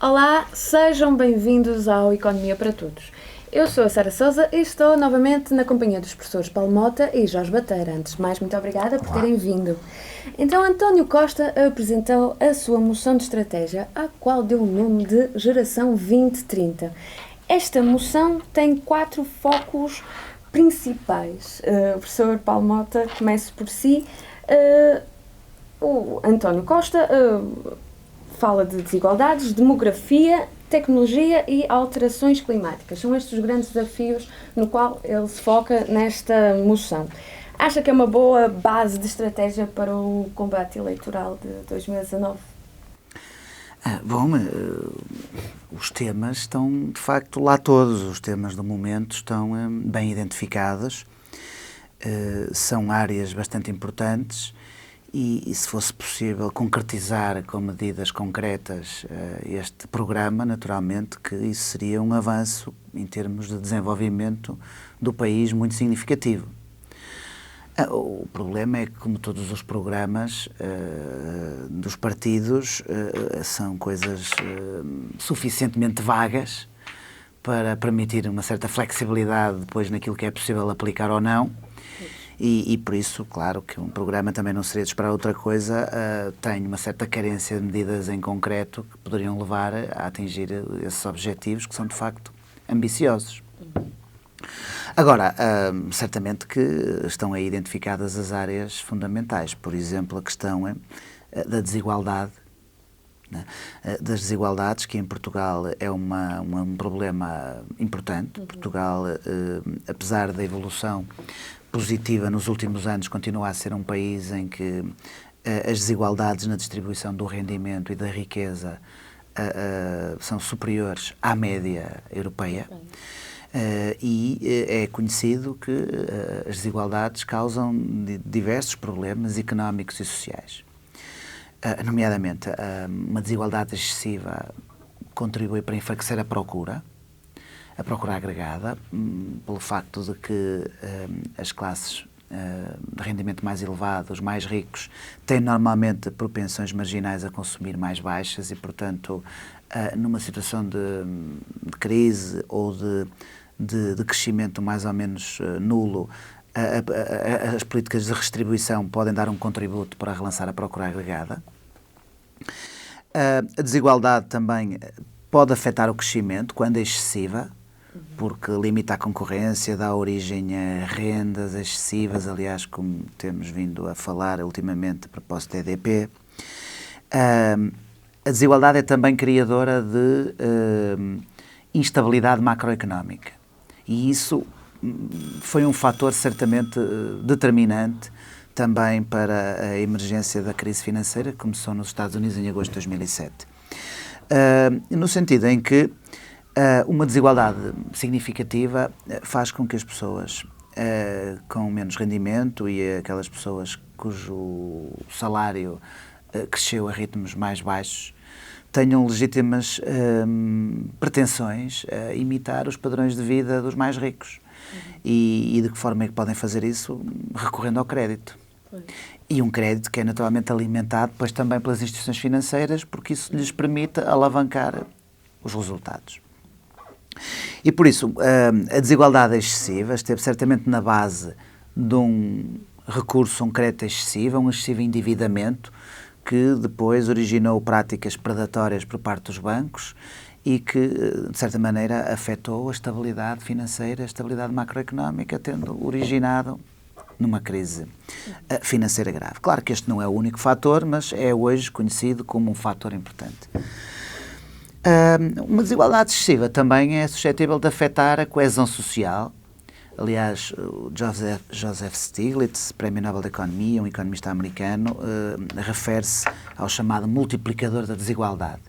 Olá, sejam bem-vindos ao Economia para Todos. Eu sou a Sara Sousa e estou novamente na companhia dos professores Paulo Mota e Jorge Bateira. Antes de mais, muito obrigada por terem vindo. Então, António Costa apresentou a sua moção de estratégia, a qual deu o nome de Geração 2030. Esta moção tem 4 focos principais. O professor Paulo Mota, comece por si. O António Costa fala de desigualdades, demografia, tecnologia e alterações climáticas. São estes os grandes desafios no qual ele se foca nesta moção. Acha que é uma boa base de estratégia para o combate eleitoral de 2019? Os temas estão, de facto, lá todos. Os temas do momento estão bem identificados. São áreas bastante importantes. E se fosse possível concretizar com medidas concretas este programa, naturalmente que isso seria um avanço em termos de desenvolvimento do país muito significativo. O problema é que, como todos os programas dos partidos, são coisas suficientemente vagas para permitir uma certa flexibilidade depois naquilo que é possível aplicar ou não. E por isso, claro, que um programa também não seria de esperar outra coisa, tem uma certa carência de medidas em concreto que poderiam levar a atingir esses objetivos que são, de facto, ambiciosos. Agora, certamente que estão aí identificadas as áreas fundamentais. Por exemplo, a questão da desigualdade, né? Das desigualdades, que em Portugal é um problema importante. Portugal, apesar da evolução positiva nos últimos anos, continua a ser um país em que as desigualdades na distribuição do rendimento e da riqueza são superiores à média europeia. E é conhecido que as desigualdades causam diversos problemas económicos e sociais. Nomeadamente, uma desigualdade excessiva contribui para enfraquecer a procura agregada, pelo facto de que as classes de rendimento mais elevado, os mais ricos, têm normalmente propensões marginais a consumir mais baixas e, portanto, numa situação de crise ou de crescimento mais ou menos nulo, as políticas de redistribuição podem dar um contributo para relançar a procura agregada. A desigualdade também pode afetar o crescimento quando é excessiva, porque limita a concorrência, dá origem a rendas excessivas, aliás, como temos vindo a falar ultimamente a propósito da EDP. A desigualdade é também criadora de instabilidade macroeconómica. E isso foi um fator certamente determinante também para a emergência da crise financeira, que começou nos Estados Unidos em agosto de 2007. No sentido em que uma desigualdade significativa faz com que as pessoas com menos rendimento e aquelas pessoas cujo salário cresceu a ritmos mais baixos tenham legítimas pretensões a imitar os padrões de vida dos mais ricos. E de que forma é que podem fazer isso? Recorrendo ao crédito. E um crédito que é naturalmente alimentado depois também pelas instituições financeiras, porque isso lhes permite alavancar os resultados. E por isso, a desigualdade excessiva esteve certamente na base de um recurso a um crédito excessivo, um excessivo endividamento, que depois originou práticas predatórias por parte dos bancos e que, de certa maneira, afetou a estabilidade financeira, a estabilidade macroeconómica, tendo originado numa crise financeira grave. Claro que este não é o único fator, mas é hoje conhecido como um fator importante. Uma desigualdade excessiva também é suscetível de afetar a coesão social. Aliás, o Joseph Stiglitz, Prémio Nobel da Economia, um economista americano, refere-se ao chamado multiplicador da desigualdade.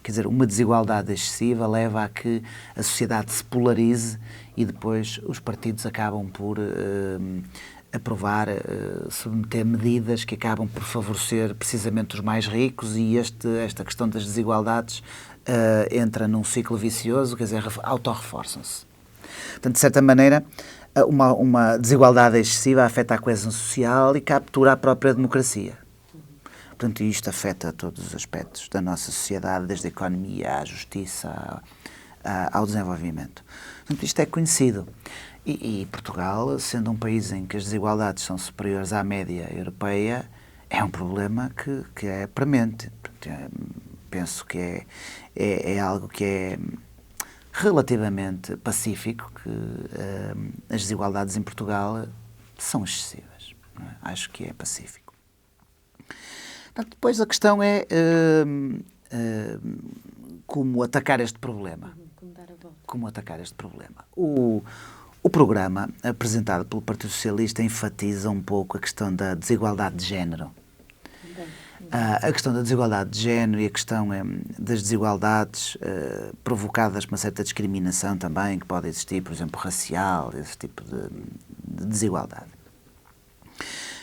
Quer dizer, uma desigualdade excessiva leva a que a sociedade se polarize e depois os partidos acabam por aprovar, submeter medidas que acabam por favorecer precisamente os mais ricos e esta questão das desigualdades entra num ciclo vicioso, quer dizer, autorreforçam-se. Portanto, de certa maneira, uma desigualdade excessiva afeta a coesão social e captura a própria democracia. Portanto, isto afeta todos os aspectos da nossa sociedade, desde a economia à justiça, ao desenvolvimento. Portanto, isto é conhecido. E Portugal, sendo um país em que as desigualdades são superiores à média europeia, é um problema que é premente. Penso que é algo que é relativamente pacífico, que as desigualdades em Portugal são excessivas. Não é? Acho que é pacífico. Depois a questão é como atacar este problema. Como atacar este problema. O programa apresentado pelo Partido Socialista enfatiza um pouco a questão da desigualdade de género. A questão da desigualdade de género e a questão das desigualdades provocadas por uma certa discriminação também, que pode existir, por exemplo, racial, esse tipo de desigualdade.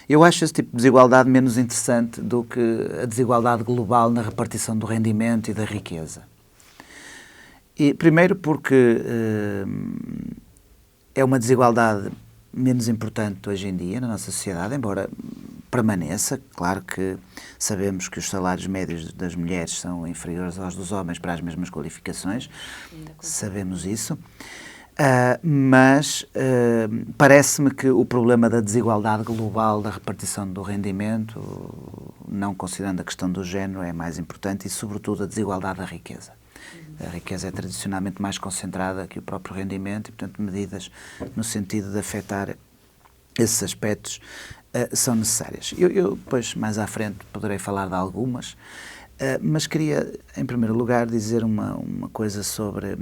Eu acho esse tipo de desigualdade menos interessante do que a desigualdade global na repartição do rendimento e da riqueza. Primeiro porque é uma desigualdade menos importante hoje em dia na nossa sociedade, embora permaneça. Claro que sabemos que os salários médios das mulheres são inferiores aos dos homens para as mesmas qualificações, sabemos isso, mas parece-me que o problema da desigualdade global da repartição do rendimento, não considerando a questão do género, é mais importante e, sobretudo, a desigualdade da riqueza. A riqueza é tradicionalmente mais concentrada que o próprio rendimento e, portanto, medidas no sentido de afetar esses aspectos são necessárias. Eu depois, mais à frente, poderei falar de algumas, mas queria, em primeiro lugar, dizer uma coisa sobre,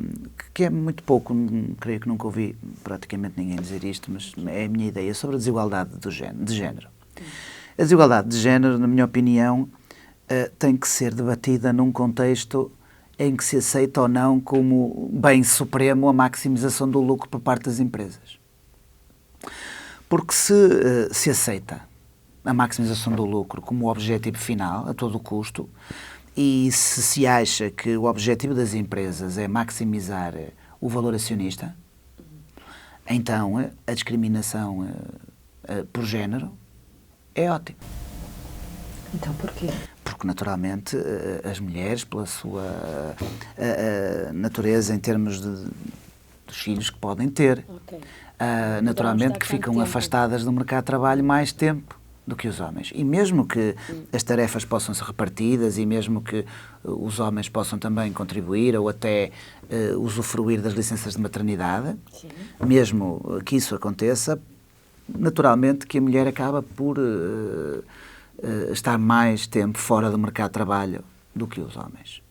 que é muito pouco, creio que nunca ouvi praticamente ninguém dizer isto, mas é a minha ideia, sobre a desigualdade de género. A desigualdade de género, na minha opinião, tem que ser debatida num contexto em que se aceita ou não como bem supremo a maximização do lucro por parte das empresas. Porque se aceita a maximização do lucro como objetivo final, a todo custo, e se acha que o objetivo das empresas é maximizar o valor acionista, então a discriminação por género é ótimo. Então porquê? Porque, naturalmente, as mulheres, pela sua natureza em termos dos filhos que podem ter, naturalmente que ficam afastadas do mercado de trabalho mais tempo do que os homens. E mesmo que as tarefas possam ser repartidas e mesmo que os homens possam também contribuir ou até usufruir das licenças de maternidade, sim, mesmo que isso aconteça, naturalmente que a mulher acaba por estar mais tempo fora do mercado de trabalho do que os homens.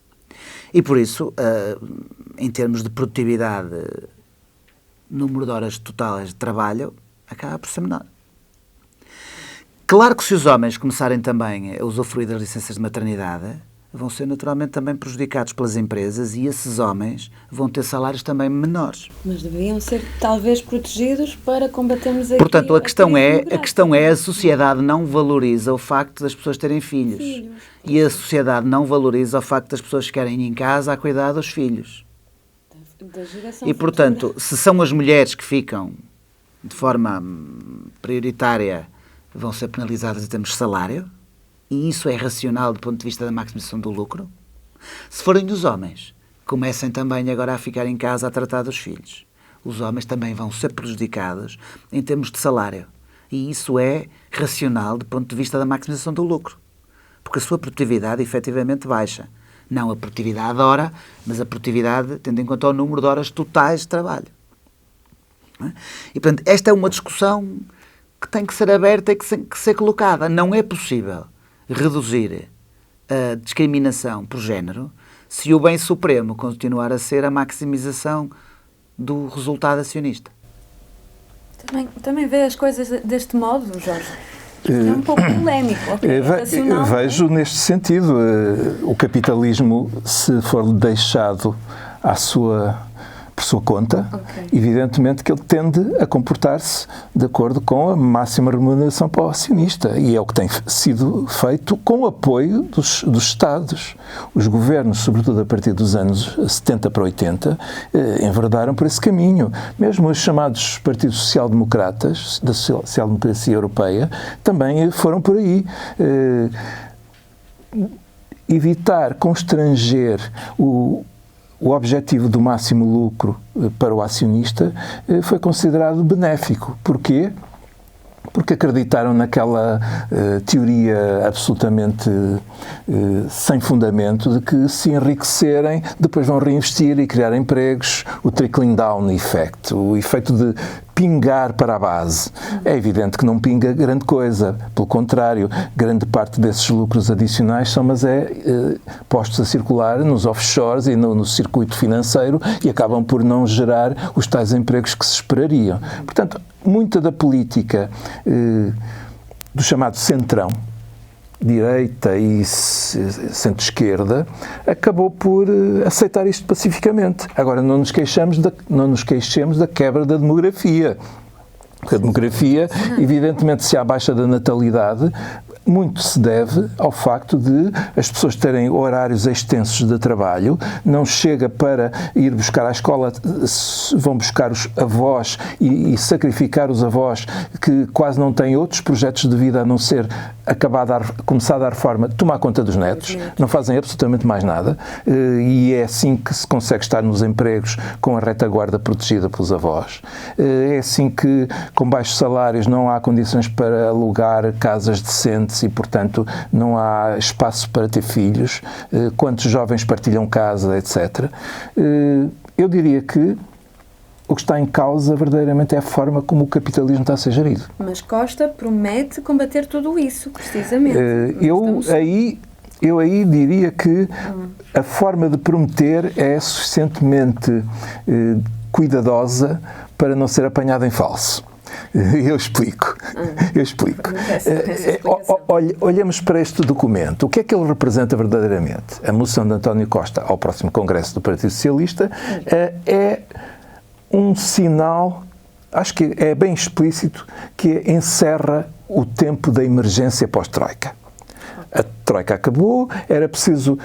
E por isso, em termos de produtividade, número de horas totais de trabalho acaba por ser menor. Claro que se os homens começarem também a usufruir das licenças de maternidade, vão ser naturalmente também prejudicados pelas empresas e esses homens vão ter salários também menores. Mas deveriam ser talvez protegidos para combatermos aqui. Portanto, a questão é a sociedade não valoriza o facto das pessoas terem filhos. E a sociedade não valoriza o facto das pessoas ficarem em casa a cuidar dos filhos. E, portanto, se são as mulheres que ficam de forma prioritária, vão ser penalizadas em termos de salário, e isso é racional do ponto de vista da maximização do lucro. Se forem os homens, comecem também agora a ficar em casa a tratar dos filhos. Os homens também vão ser prejudicados em termos de salário. E isso é racional do ponto de vista da maximização do lucro. Porque a sua produtividade efetivamente baixa. Não a produtividade de hora, mas a produtividade tendo em conta o número de horas totais de trabalho. E, portanto, esta é uma discussão que tem que ser aberta e que ser colocada. Não é possível reduzir a discriminação por género se o bem supremo continuar a ser a maximização do resultado acionista. Também vê as coisas deste modo, Jorge? É um pouco polémico. Vejo neste sentido. O capitalismo, se for deixado por sua conta, evidentemente que ele tende a comportar-se de acordo com a máxima remuneração para o acionista. E é o que tem sido feito com o apoio dos Estados. Os governos, sobretudo a partir dos anos 70 para 80, enverdaram por esse caminho. Mesmo os chamados partidos social-democratas, da social-democracia europeia, também foram por aí. evitar constranger o objetivo do máximo lucro para o acionista foi considerado benéfico. Porquê? Porque acreditaram naquela teoria absolutamente sem fundamento de que, se enriquecerem, depois vão reinvestir e criar empregos, o trickling down effect, o efeito de pingar para a base. É evidente que não pinga grande coisa, pelo contrário, grande parte desses lucros adicionais são postos a circular nos offshores e no circuito financeiro e acabam por não gerar os tais empregos que se esperariam. Portanto, muita da política do chamado centrão, direita e centro-esquerda, acabou por aceitar isto pacificamente. Agora, não nos queixemos da quebra da demografia. Porque a demografia, evidentemente, se há baixa da natalidade, muito se deve ao facto de as pessoas terem horários extensos de trabalho, não chega para ir buscar à escola, vão buscar os avós e sacrificar os avós que quase não têm outros projetos de vida a não ser começar a dar forma de tomar conta dos netos, não fazem absolutamente mais nada, e é assim que se consegue estar nos empregos com a retaguarda protegida pelos avós. É assim que, com baixos salários, não há condições para alugar casas decentes e, portanto, não há espaço para ter filhos, quantos jovens partilham casa, etc. Eu diria que o que está em causa verdadeiramente é a forma como o capitalismo está a ser gerido. Mas Costa promete combater tudo isso, precisamente. Eu aí diria que a forma de prometer é suficientemente cuidadosa para não ser apanhada em falso. Eu explico. Olhamos para este documento. O que é que ele representa verdadeiramente? A moção de António Costa ao próximo Congresso do Partido Socialista é um sinal, acho que é bem explícito, que encerra o tempo da emergência pós-Troika. A Troika acabou, era preciso,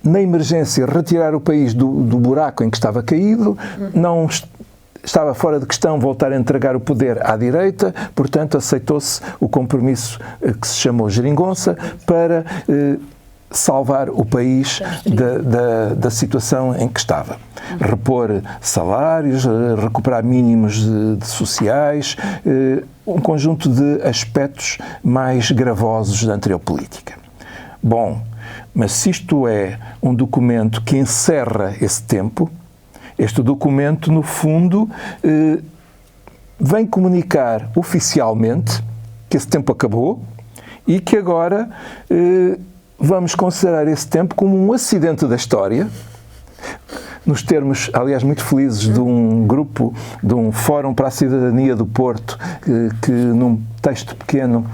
na emergência, retirar o país do buraco em que estava caído, não estava fora de questão voltar a entregar o poder à direita, portanto aceitou-se o compromisso que se chamou Geringonça para salvar o país da situação em que estava. Repor salários, recuperar mínimos sociais, um conjunto de aspectos mais gravosos da anterior política. Bom, mas se isto é um documento que encerra esse tempo, este documento, no fundo, vem comunicar oficialmente que esse tempo acabou e que agora vamos considerar esse tempo como um acidente da história, nos termos, aliás, muito felizes de um grupo, de um Fórum para a Cidadania do Porto, que num texto pequeno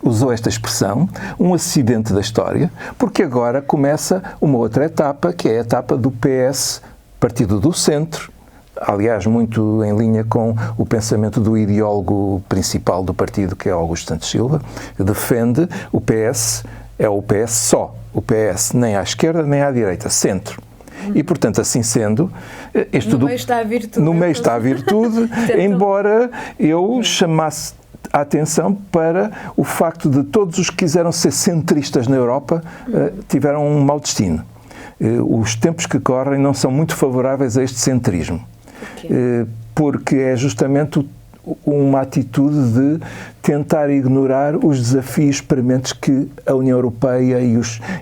usou esta expressão, um acidente da história, porque agora começa uma outra etapa, que é a etapa do PS, Partido do Centro, aliás, muito em linha com o pensamento do ideólogo principal do partido, que é Augusto Santos Silva, que defende o PS, é o PS só, o PS nem à esquerda nem à direita, centro. E, portanto, assim sendo, no meio está a virtude. No meio está a virtude, embora eu chamasse a atenção para o facto de todos os que quiseram ser centristas na Europa tiveram um mau destino. Os tempos que correm não são muito favoráveis a este centrismo, porque é justamente uma atitude de tentar ignorar os desafios prementes que a União Europeia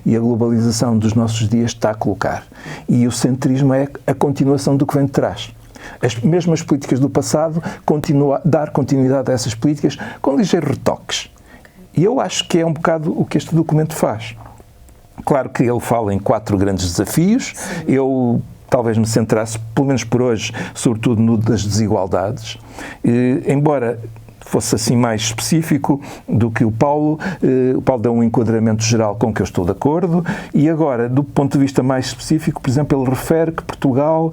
e a globalização dos nossos dias está a colocar. E o centrismo é a continuação do que vem de trás. As mesmas políticas do passado, dar continuidade a essas políticas com ligeiros retoques. E eu acho que é um bocado o que este documento faz. Claro que ele fala em 4 grandes desafios. Sim. Eu talvez me centrasse, pelo menos por hoje, sobretudo no das desigualdades. Embora fosse assim mais específico do que o Paulo deu um enquadramento geral com que eu estou de acordo, e agora, do ponto de vista mais específico, por exemplo, ele refere que Portugal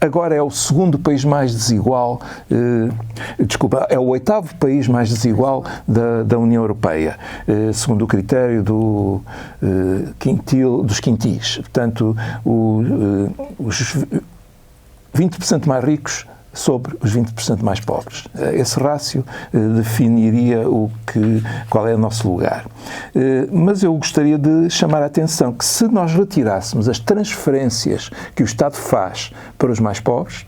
agora é o segundo país mais desigual, é o 8º país mais desigual da União Europeia, segundo o critério dos quintis. Portanto, os 20% mais ricos sobre os 20% mais pobres. Esse rácio definiria qual é o nosso lugar. Mas eu gostaria de chamar a atenção que se nós retirássemos as transferências que o Estado faz para os mais pobres,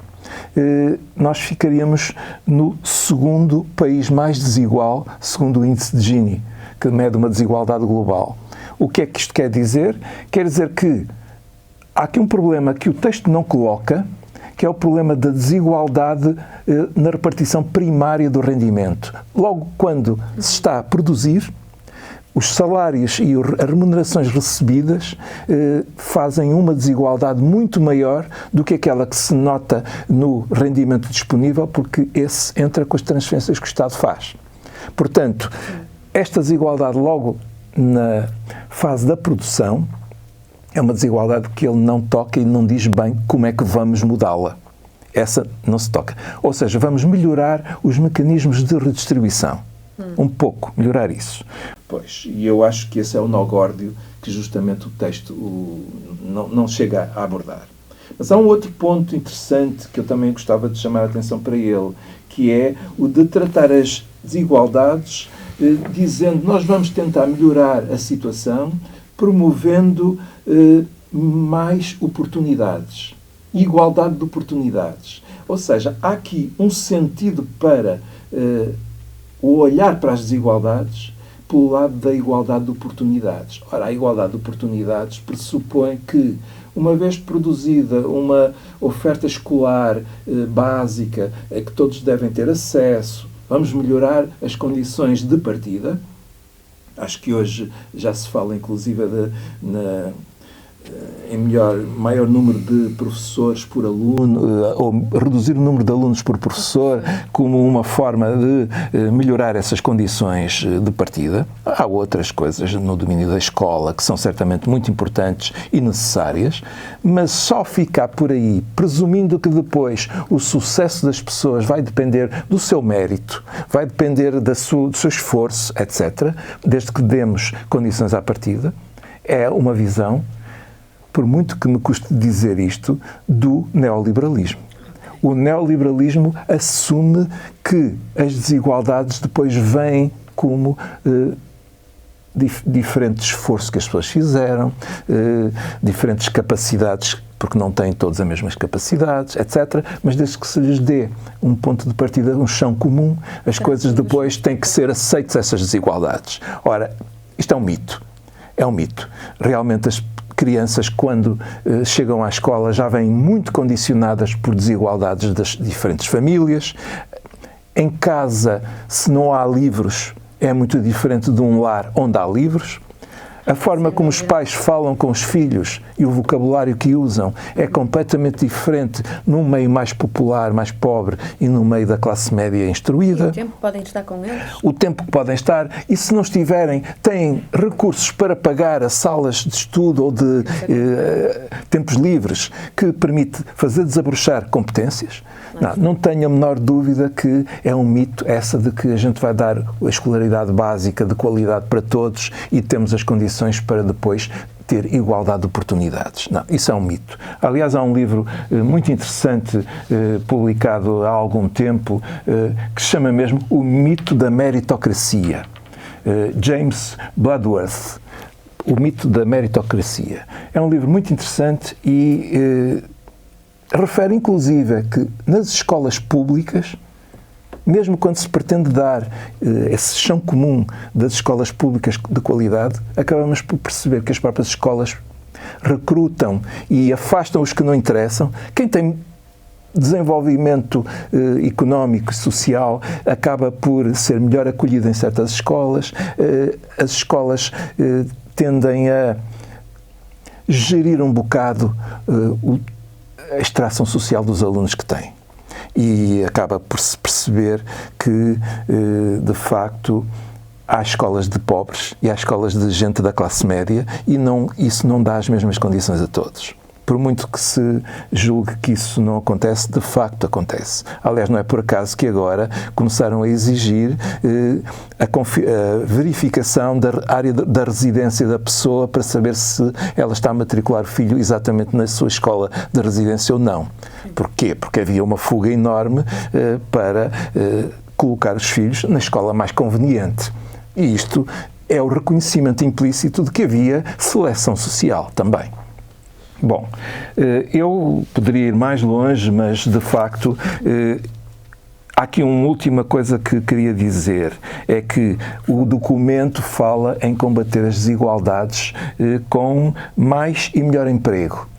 nós ficaríamos no segundo país mais desigual, segundo o índice de Gini, que mede uma desigualdade global. O que é que isto quer dizer? Quer dizer que há aqui um problema que o texto não coloca, que é o problema da desigualdade na repartição primária do rendimento. Logo, quando se está a produzir, os salários e as remunerações recebidas fazem uma desigualdade muito maior do que aquela que se nota no rendimento disponível, porque esse entra com as transferências que o Estado faz. Portanto, esta desigualdade logo na fase da produção é uma desigualdade que ele não toca e não diz bem como é que vamos mudá-la. Essa não se toca. Ou seja, vamos melhorar os mecanismos de redistribuição. Um pouco, melhorar isso. Pois, e eu acho que esse é o nó górdio que justamente o texto não chega a abordar. Mas há um outro ponto interessante que eu também gostava de chamar a atenção para ele, que é o de tratar as desigualdades dizendo nós vamos tentar melhorar a situação promovendo mais oportunidades, igualdade de oportunidades. Ou seja, há aqui um sentido para o olhar para as desigualdades pelo lado da igualdade de oportunidades. Ora, a igualdade de oportunidades pressupõe que, uma vez produzida uma oferta escolar básica a que todos devem ter acesso, vamos melhorar as condições de partida. Acho que hoje já se fala, inclusive, em maior número de professores por aluno, ou reduzir o número de alunos por professor, como uma forma de melhorar essas condições de partida. Há outras coisas no domínio da escola que são certamente muito importantes e necessárias, mas só ficar por aí, presumindo que depois o sucesso das pessoas vai depender do seu mérito, vai depender do seu esforço, etc., desde que demos condições à partida, é uma visão, por muito que me custe dizer isto, do neoliberalismo. O neoliberalismo assume que as desigualdades depois vêm como diferente esforço que as pessoas fizeram, diferentes capacidades, porque não têm todas as mesmas capacidades, etc. Mas desde que se lhes dê um ponto de partida, um chão comum, as coisas depois têm que ser aceitas, essas desigualdades. Ora, isto é um mito. É um mito. Realmente as crianças, quando chegam à escola, já vêm muito condicionadas por desigualdades das diferentes famílias. Em casa, se não há livros, é muito diferente de um lar onde há livros. A forma como os pais falam com os filhos e o vocabulário que usam é completamente diferente num meio mais popular, mais pobre, e no meio da classe média instruída. E o tempo que podem estar com eles? O tempo que podem estar, e se não estiverem, têm recursos para pagar a salas de estudo ou de tempos livres que permite fazer desabrochar competências. Não tenho a menor dúvida que é um mito essa de que a gente vai dar a escolaridade básica de qualidade para todos e temos as condições para depois ter igualdade de oportunidades. Não, isso é um mito. Aliás, há um livro muito interessante, publicado há algum tempo, que se chama mesmo O Mito da Meritocracia. James Bloodworth, O Mito da Meritocracia. É um livro muito interessante e refere, inclusive, que nas escolas públicas, mesmo quando se pretende dar esse chão comum das escolas públicas de qualidade, acabamos por perceber que as próprias escolas recrutam e afastam os que não interessam. Quem tem desenvolvimento económico e social acaba por ser melhor acolhido em certas escolas. As escolas tendem a gerir um bocado a extração social dos alunos que têm. E acaba por se perceber que, de facto, há escolas de pobres e há escolas de gente da classe média e isso não dá as mesmas condições a todos. Por muito que se julgue que isso não acontece, de facto acontece. Aliás, não é por acaso que agora começaram a exigir a verificação da área da residência da pessoa para saber se ela está a matricular o filho exatamente na sua escola de residência ou não. Porquê? Porque havia uma fuga enorme para colocar os filhos na escola mais conveniente. E isto é o reconhecimento implícito de que havia seleção social também. Bom, eu poderia ir mais longe, mas de facto há aqui uma última coisa que queria dizer, é que o documento fala em combater as desigualdades com mais e melhor emprego.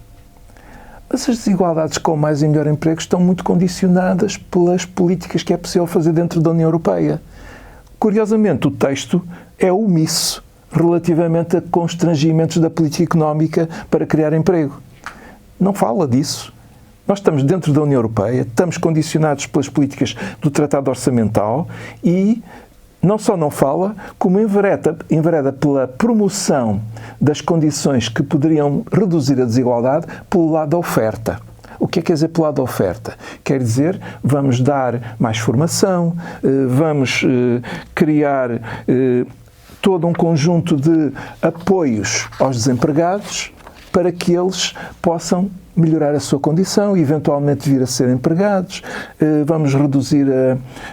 Mas as desigualdades com mais e melhor emprego estão muito condicionadas pelas políticas que é possível fazer dentro da União Europeia. Curiosamente, o texto é omisso relativamente a constrangimentos da política económica para criar emprego. Não fala disso. Nós estamos dentro da União Europeia, estamos condicionados pelas políticas do Tratado Orçamental e não só não fala, como envereda pela promoção das condições que poderiam reduzir a desigualdade pelo lado da oferta. O que é que quer dizer pelo lado da oferta? Quer dizer, vamos dar mais formação, vamos criar todo um conjunto de apoios aos desempregados para que eles possam melhorar a sua condição e eventualmente vir a ser empregados. Vamos reduzir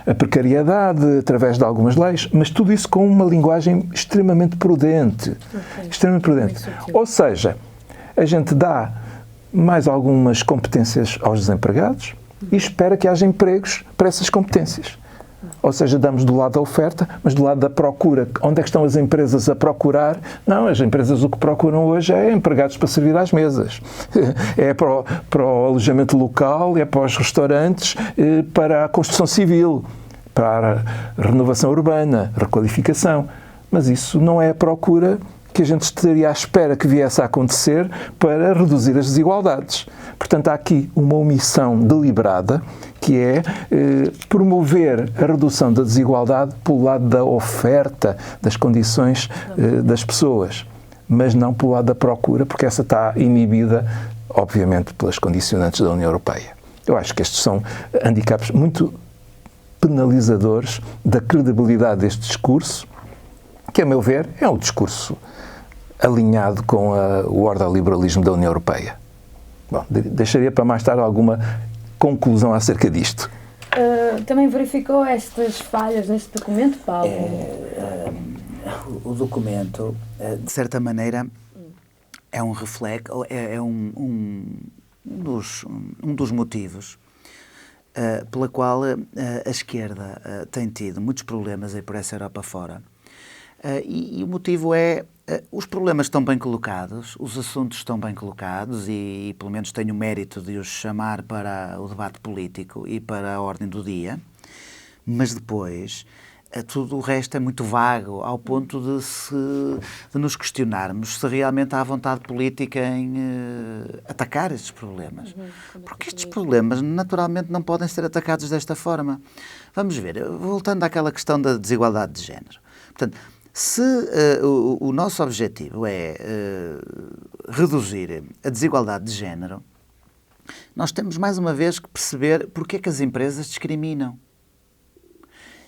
a precariedade através de algumas leis, mas tudo isso com uma linguagem extremamente prudente. Okay. Extremamente prudente. Ou seja, a gente dá mais algumas competências aos desempregados e espera que haja empregos para essas competências. Ou seja, damos do lado da oferta, mas do lado da procura. Onde é que estão as empresas a procurar? Não, as empresas o que procuram hoje é empregados para servir às mesas. É para o alojamento local, é para os restaurantes, para a construção civil, para a renovação urbana, requalificação. Mas isso não é a procura que a gente estaria à espera que viesse a acontecer para reduzir as desigualdades. Portanto, há aqui uma omissão deliberada, que é promover a redução da desigualdade pelo lado da oferta, das condições das pessoas, mas não pelo lado da procura, porque essa está inibida, obviamente, pelas condicionantes da União Europeia. Eu acho que estes são handicaps muito penalizadores da credibilidade deste discurso, que, a meu ver, é um discurso alinhado com o ordoliberalismo da União Europeia. Bom, deixaria para mais tarde alguma conclusão acerca disto. Também verificou estas falhas neste documento, Paulo? O documento, de certa maneira, é um reflexo, é um dos motivos pela qual a esquerda tem tido muitos problemas aí por essa Europa fora. E o motivo é, os problemas estão bem colocados, os assuntos estão bem colocados e pelo menos tenho o mérito de os chamar para o debate político e para a ordem do dia, mas depois tudo o resto é muito vago, ao ponto de nos questionarmos se realmente há vontade política em atacar estes problemas. Porque estes problemas naturalmente não podem ser atacados desta forma. Vamos ver, voltando àquela questão da desigualdade de género. Portanto, se o nosso objetivo é reduzir a desigualdade de género, nós temos mais uma vez que perceber porque é que as empresas discriminam.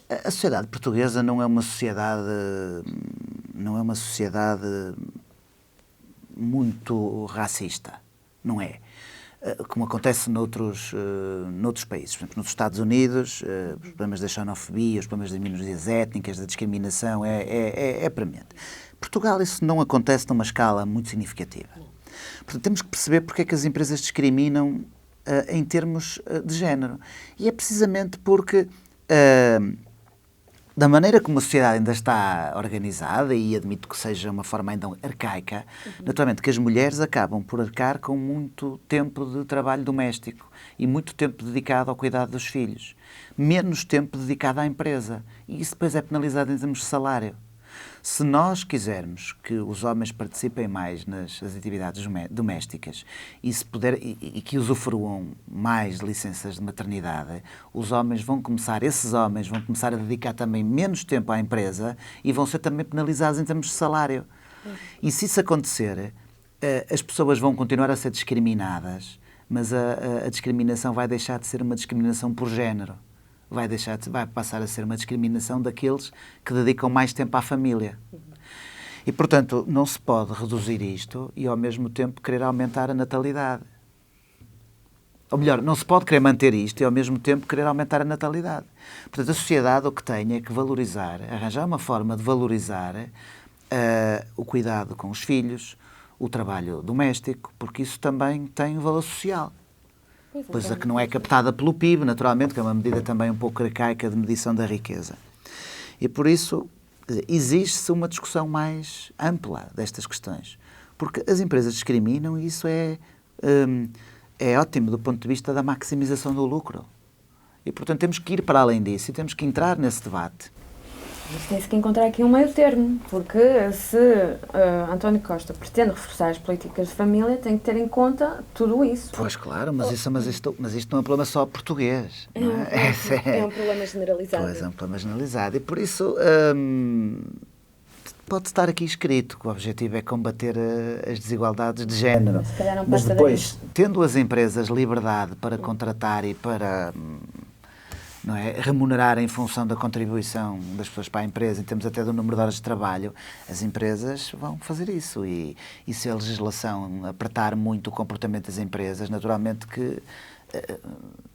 A sociedade portuguesa não é uma sociedade muito racista, não é? Como acontece noutros países. Por exemplo, nos Estados Unidos, os problemas da xenofobia, os problemas das minorias étnicas, da discriminação, é premente. Em Portugal isso não acontece numa escala muito significativa. Portanto, temos que perceber porque é que as empresas discriminam em termos de género. E é precisamente porque, da maneira como a sociedade ainda está organizada, e admito que seja uma forma ainda arcaica, naturalmente que as mulheres acabam por arcar com muito tempo de trabalho doméstico e muito tempo dedicado ao cuidado dos filhos. Menos tempo dedicado à empresa. E isso depois é penalizado em termos de salário. Se nós quisermos que os homens participem mais nas atividades domésticas e que usufruam mais de licenças de maternidade, esses homens vão começar a dedicar também menos tempo à empresa e vão ser também penalizados em termos de salário. E se isso acontecer, as pessoas vão continuar a ser discriminadas, mas a discriminação vai deixar de ser uma discriminação por género. Vai passar a ser uma discriminação daqueles que dedicam mais tempo à família. E, portanto, não se pode reduzir isto e, ao mesmo tempo, querer aumentar a natalidade. Ou melhor, não se pode querer manter isto e, ao mesmo tempo, querer aumentar a natalidade. Portanto, a sociedade o que tem é que valorizar, arranjar uma forma de valorizar o cuidado com os filhos, o trabalho doméstico, porque isso também tem um valor social. Coisa que não é captada pelo PIB, naturalmente, que é uma medida também um pouco arcaica de medição da riqueza. E, por isso, exige-se uma discussão mais ampla destas questões. Porque as empresas discriminam e isso é ótimo do ponto de vista da maximização do lucro. E, portanto, temos que ir para além disso e temos que entrar nesse debate. Mas tem-se que encontrar aqui um meio termo, porque se António Costa pretende reforçar as políticas de família, tem que ter em conta tudo isso. Pois, claro, mas isto não é um problema só português. É um problema generalizado. Pois, é um problema generalizado. E, por isso, pode estar aqui escrito que o objetivo é combater as desigualdades de género. Se calhar não mas passa depois, tendo as empresas liberdade para contratar e para... não é, remunerar em função da contribuição das pessoas para a empresa, em termos até do número de horas de trabalho, as empresas vão fazer isso. E se a legislação apertar muito o comportamento das empresas, naturalmente que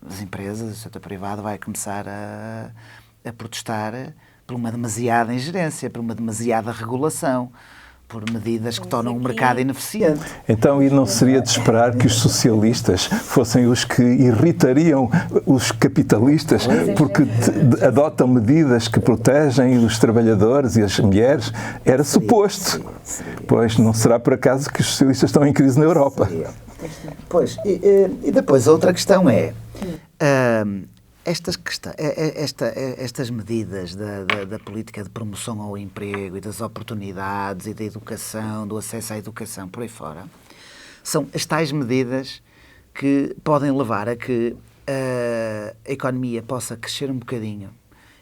as empresas, o setor privado, vai começar a protestar por uma demasiada ingerência, por uma demasiada regulação, por medidas que tornam o mercado ineficiente. Então, e não seria de esperar que os socialistas fossem os que irritariam os capitalistas porque adotam medidas que protegem os trabalhadores e as mulheres? Era suposto. Pois, não será por acaso que os socialistas estão em crise na Europa. Pois, e depois a outra questão é... Estas medidas da política de promoção ao emprego e das oportunidades e da educação, do acesso à educação, por aí fora, são as tais medidas que podem levar a que a economia possa crescer um bocadinho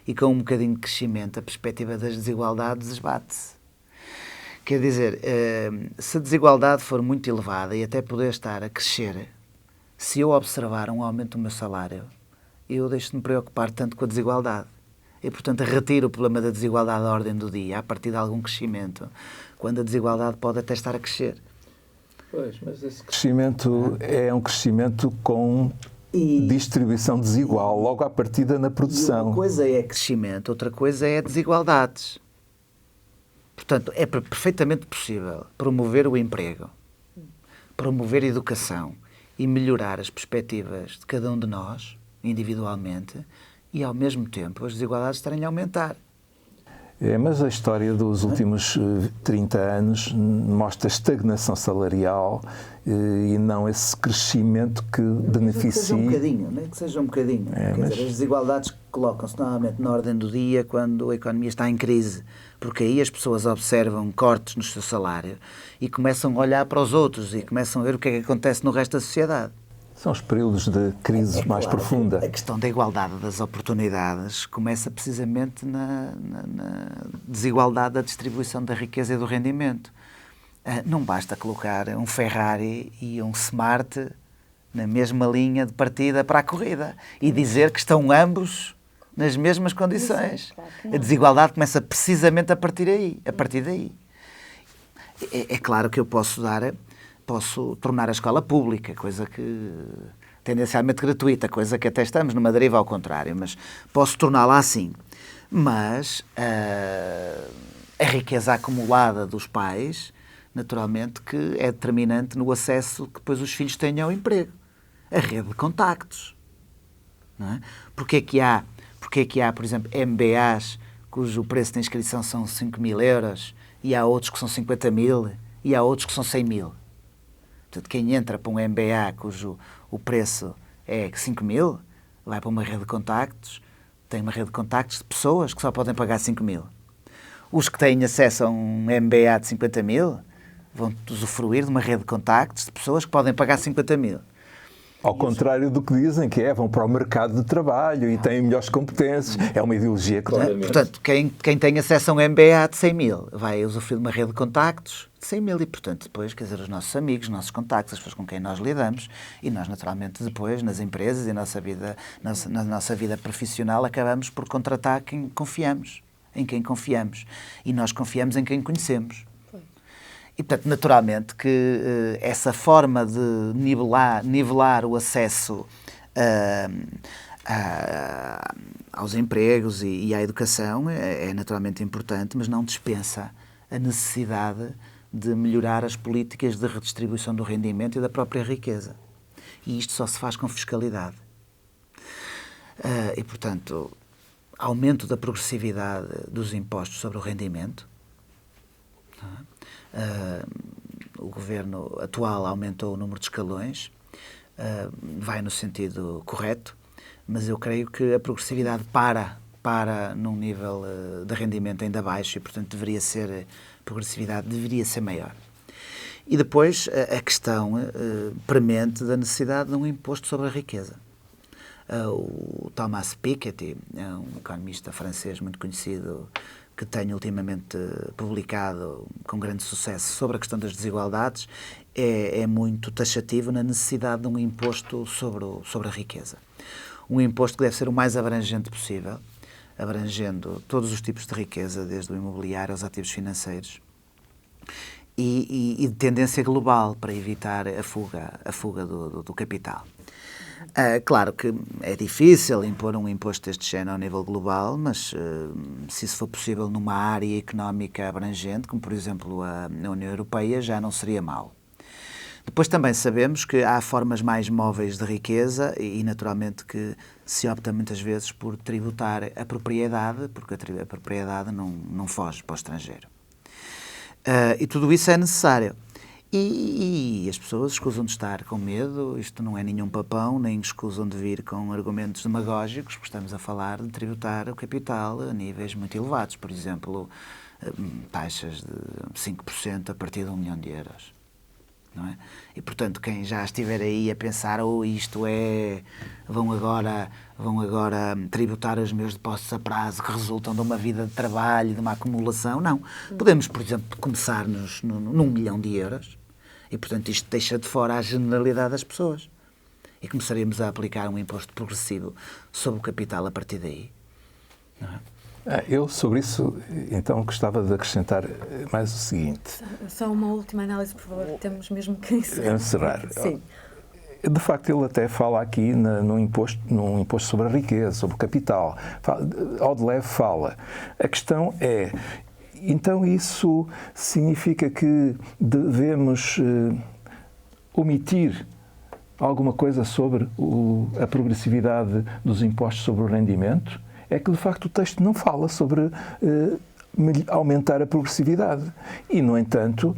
e com um bocadinho de crescimento a perspectiva das desigualdades esbate-se. Quer dizer, se a desigualdade for muito elevada e até poder estar a crescer, se eu observar um aumento do meu salário, eu deixo de me preocupar tanto com a desigualdade. E, portanto, retiro o problema da desigualdade à ordem do dia, a partir de algum crescimento, quando a desigualdade pode até estar a crescer. Pois, mas esse crescimento é um crescimento com distribuição desigual, logo à partida na produção. Uma coisa é crescimento, outra coisa é desigualdades. Portanto, é perfeitamente possível promover o emprego, promover a educação e melhorar as perspectivas de cada um de nós, individualmente, e ao mesmo tempo as desigualdades estarem a aumentar. Mas a história dos últimos 30 anos mostra estagnação salarial e não esse crescimento que beneficia... Que seja um bocadinho. Quer dizer, as desigualdades colocam-se normalmente na ordem do dia quando a economia está em crise, porque aí as pessoas observam cortes no seu salário e começam a olhar para os outros e começam a ver o que é que acontece no resto da sociedade. São os períodos de crise mais profunda. A questão da igualdade das oportunidades começa precisamente na desigualdade da distribuição da riqueza e do rendimento. Não basta colocar um Ferrari e um Smart na mesma linha de partida para a corrida e dizer que estão ambos nas mesmas condições. A desigualdade começa precisamente a partir daí. É claro que eu posso tornar a escola pública, coisa que tendencialmente gratuita, coisa que até estamos numa deriva ao contrário, mas posso torná-la assim. Mas a riqueza acumulada dos pais, naturalmente, que é determinante no acesso que depois os filhos tenham ao emprego. A rede de contactos. Não é? Porque é que há, por exemplo, MBAs cujo preço de inscrição são 5.000 euros e há outros que são 50.000 e há outros que são 100.000. Portanto, quem entra para um MBA cujo o preço é 5.000, vai para uma rede de contactos, tem uma rede de contactos de pessoas que só podem pagar 5.000. Os que têm acesso a um MBA de 50.000 vão usufruir de uma rede de contactos de pessoas que podem pagar 50.000. Ao contrário do que dizem, que vão para o mercado de trabalho e têm melhores competências. É uma ideologia que... Portanto, quem tem acesso a um MBA de 100.000 vai usufruir de uma rede de contactos 100 mil e, portanto, depois, quer dizer, os nossos amigos, os nossos contactos, as pessoas com quem nós lidamos e nós, naturalmente, depois, nas empresas e na nossa vida profissional, acabamos por contratar quem confiamos, em quem confiamos. E nós confiamos em quem conhecemos. E, portanto, naturalmente que essa forma de nivelar o acesso aos empregos e à educação é naturalmente importante, mas não dispensa a necessidade de melhorar as políticas de redistribuição do rendimento e da própria riqueza. E isto só se faz com fiscalidade. E, portanto, aumento da progressividade dos impostos sobre o rendimento. O governo atual aumentou o número de escalões, vai no sentido correto, mas eu creio que a progressividade para num nível de rendimento ainda baixo e, portanto, a progressividade deveria ser maior. E depois a questão premente da necessidade de um imposto sobre a riqueza. O Thomas Piketty, um economista francês muito conhecido, que tenho ultimamente publicado com grande sucesso sobre a questão das desigualdades, é muito taxativo na necessidade de um imposto sobre a riqueza. Um imposto que deve ser o mais abrangente possível, abrangendo todos os tipos de riqueza, desde o imobiliário aos ativos financeiros, e de tendência global, para evitar a fuga do capital. Claro que é difícil impor um imposto deste género ao nível global, mas se isso for possível numa área económica abrangente, como por exemplo a União Europeia, já não seria mau. Depois também sabemos que há formas mais móveis de riqueza e naturalmente que se opta muitas vezes por tributar a propriedade, porque a propriedade não foge para o estrangeiro. E tudo isso é necessário. E as pessoas escusam de estar com medo, isto não é nenhum papão, nem escusam de vir com argumentos demagógicos, porque estamos a falar de tributar o capital a níveis muito elevados, por exemplo, taxas de 5% a partir de 1 milhão de euros. Não é? E, portanto, quem já estiver aí a pensar vão agora tributar os meus depósitos a prazo que resultam de uma vida de trabalho, de uma acumulação, não. Podemos, por exemplo, começar num 1 milhão de euros e, portanto, isto deixa de fora a generalidade das pessoas e começaríamos a aplicar um imposto progressivo sobre o capital a partir daí. Não é? Eu, sobre isso, então, gostava de acrescentar mais o seguinte. Só uma última análise, por favor. Temos mesmo que encerrar. Sim. De facto, ele até fala aqui num imposto sobre a riqueza, sobre o capital. Ao de leve fala. A questão é, então isso significa que devemos omitir alguma coisa sobre a progressividade dos impostos sobre o rendimento? É que, de facto, o texto não fala sobre aumentar a progressividade. E, no entanto,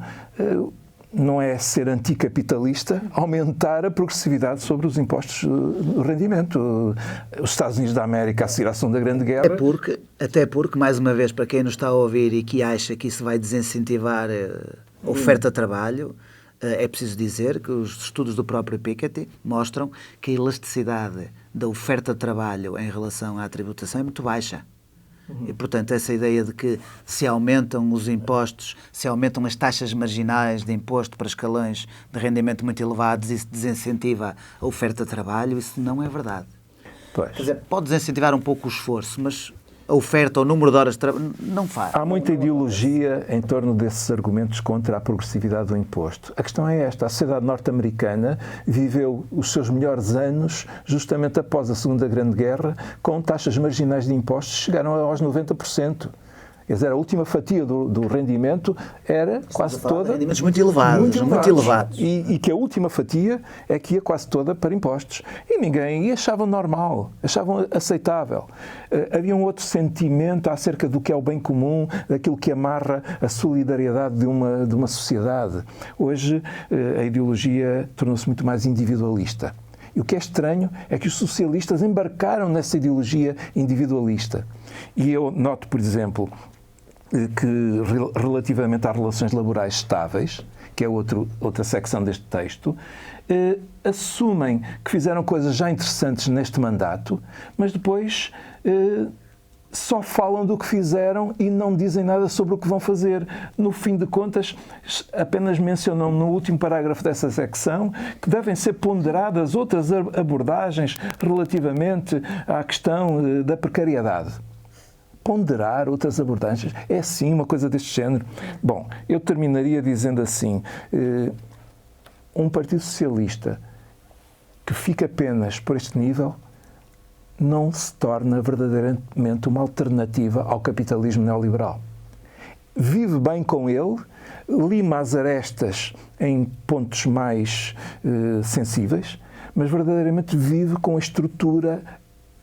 não é ser anticapitalista aumentar a progressividade sobre os impostos do rendimento. Os Estados Unidos da América, a seguir à Segunda Grande Guerra... Até porque, mais uma vez, para quem nos está a ouvir e que acha que isso vai desincentivar a oferta de trabalho, é preciso dizer que os estudos do próprio Piketty mostram que a elasticidade da oferta de trabalho em relação à tributação é muito baixa. E, portanto, essa ideia de que se aumentam os impostos, se aumentam as taxas marginais de imposto para escalões de rendimento muito elevados, isso desincentiva a oferta de trabalho, isso não é verdade. Pois. Quer dizer, pode desincentivar um pouco o esforço, mas a oferta, o número de horas de trabalho, não faz. Há muita ideologia em torno desses argumentos contra a progressividade do imposto. A questão é esta: a sociedade norte-americana viveu os seus melhores anos justamente após a Segunda Grande Guerra, com taxas marginais de impostos que chegaram aos 90%. Quer dizer, a última fatia do rendimento era quase toda... Rendimentos muito elevados. E que a última fatia é que ia quase toda para impostos. E achavam normal, achavam aceitável. Havia um outro sentimento acerca do que é o bem comum, daquilo que amarra a solidariedade de uma sociedade. Hoje, a ideologia tornou-se muito mais individualista. E o que é estranho é que os socialistas embarcaram nessa ideologia individualista. E eu noto, por exemplo, que relativamente às relações laborais estáveis, que é outra secção deste texto, assumem que fizeram coisas já interessantes neste mandato, mas depois só falam do que fizeram e não dizem nada sobre o que vão fazer. No fim de contas, apenas mencionam no último parágrafo dessa secção que devem ser ponderadas outras abordagens relativamente à questão da precariedade. Ponderar outras abordagens é sim uma coisa deste género. Bom, eu terminaria dizendo assim, um Partido Socialista que fica apenas por este nível não se torna verdadeiramente uma alternativa ao capitalismo neoliberal. Vive bem com ele, lima as arestas em pontos mais sensíveis, mas verdadeiramente vive com a estrutura,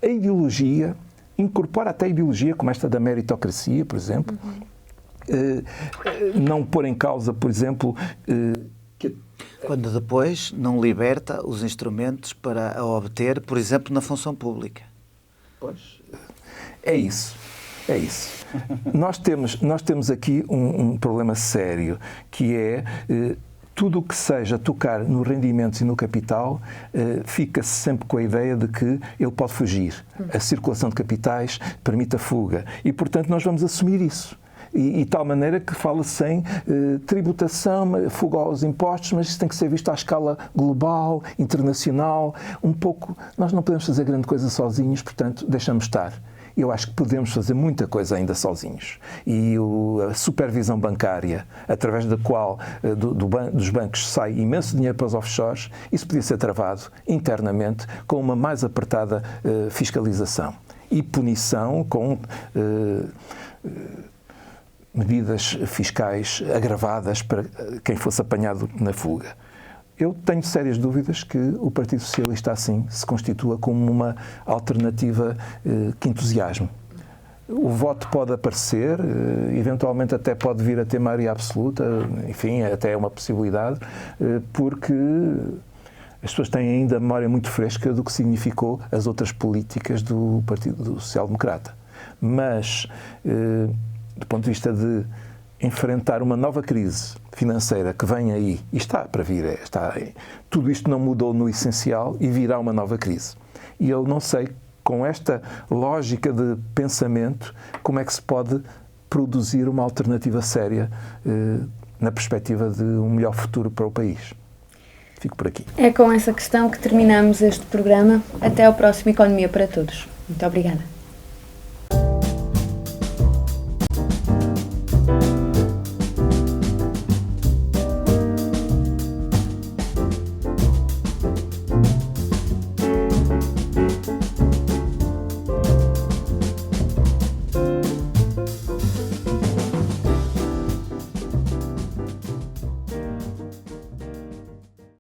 a ideologia, incorpora até a ideologia, como esta da meritocracia, por exemplo, não pôr em causa, por exemplo, quando depois não liberta os instrumentos para a obter, por exemplo, na função pública. Pois. É isso. É isso. Nós temos aqui um problema sério, que é tudo o que seja tocar no rendimentos e no capital, fica-se sempre com a ideia de que ele pode fugir. A circulação de capitais permite a fuga. E, portanto, nós vamos assumir isso. E tal maneira que fala-se em tributação, fuga aos impostos, mas isso tem que ser visto à escala global, internacional, um pouco. Nós não podemos fazer grande coisa sozinhos, portanto, deixamos estar. Eu acho que podemos fazer muita coisa ainda sozinhos. E a supervisão bancária, através da qual dos bancos sai imenso dinheiro para os offshores, isso podia ser travado internamente com uma mais apertada fiscalização e punição com medidas fiscais agravadas para quem fosse apanhado na fuga. Eu tenho sérias dúvidas que o Partido Socialista assim se constitua como uma alternativa que entusiasme. O voto pode aparecer, eventualmente até pode vir a ter maioria absoluta, enfim, até é uma possibilidade, porque as pessoas têm ainda a memória muito fresca do que significou as outras políticas do Partido Social Democrata. Mas, do ponto de vista de enfrentar uma nova crise financeira que vem aí, e está para vir, tudo isto não mudou no essencial e virá uma nova crise. E eu não sei, com esta lógica de pensamento, como é que se pode produzir uma alternativa séria na perspectiva de um melhor futuro para o país. Fico por aqui. É com essa questão que terminamos este programa. Até ao próximo Economia para Todos. Muito obrigada.